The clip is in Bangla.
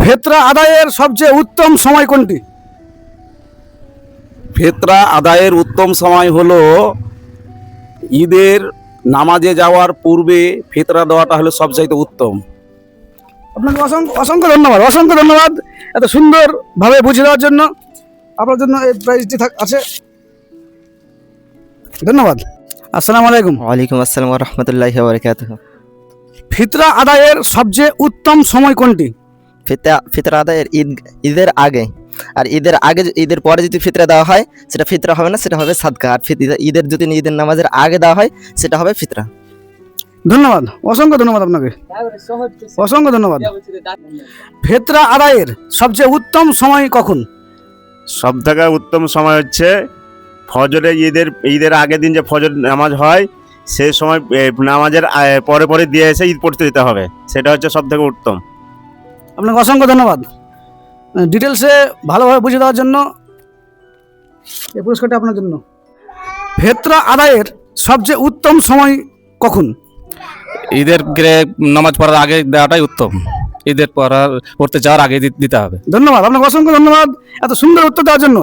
ফিতরা আদায়ের সবচেয়ে উত্তম সময় কোনটি? ফিতরা আদায়ের উত্তম সময় হলো ঈদের নামাজে যাওয়ার পূর্বে ফিতরা দেওয়াটা হলো সবচাইতে উত্তম। আপনাকে অসংখ্য অসংখ্য ধন্যবাদ, অসংখ্য ধন্যবাদ এত সুন্দরভাবে বুঝিয়ে দেওয়ার জন্য। আপনার জন্য এই প্রাইজটি আছে। ধন্যবাদ। আসসালামু আলাইকুম। ওয়ালাইকুম আসসালাম ওয়া রাহমাতুল্লাহি ওয়া বারাকাতুহু। ফিতরা আদায়ের সবচেয়ে উত্তম সময় কোনটি? ফিতরা আদায়ের ঈদের আগে। আর ঈদের পরে যদি ফিতরা দেওয়া হয় সেটা ফিতরা হবে না, সেটা হবে সাদকা। আর ঈদের যদি ঈদের নামাজের আগে দেওয়া হয় সেটা হবে ফিতরা। ধন্যবাদ, অসংখ্য ধন্যবাদ আপনাকে, অসংখ্য ধন্যবাদ। ফিতরা আদায়ের সবচেয়ে উত্তম সময় কখন? সব থেকে উত্তম সময় হচ্ছে ফজরে, ঈদের আগের দিন যে ফজর নামাজ হয় সেই সময় নামাজের পরে পরে দিয়ে এসে ঈদ পড়তে যেতে হবে, সেটা হচ্ছে সব থেকে উত্তম। আপনাকে অসংখ্য ধন্যবাদ ডিটেলসে ভালোভাবে বুঝিয়ে দেওয়ার জন্য। এই পুরস্কারটা আপনার জন্য। ফিতরা আদায়ের সবচেয়ে উত্তম সময় কখন? ঈদের নামাজ পড়ার আগে দেওয়াটাই উত্তম। ঈদের পড়তে যাওয়ার আগে দিতে হবে। ধন্যবাদ, আপনাকে অসংখ্য ধন্যবাদ এত সুন্দর উত্তর দেওয়ার জন্য।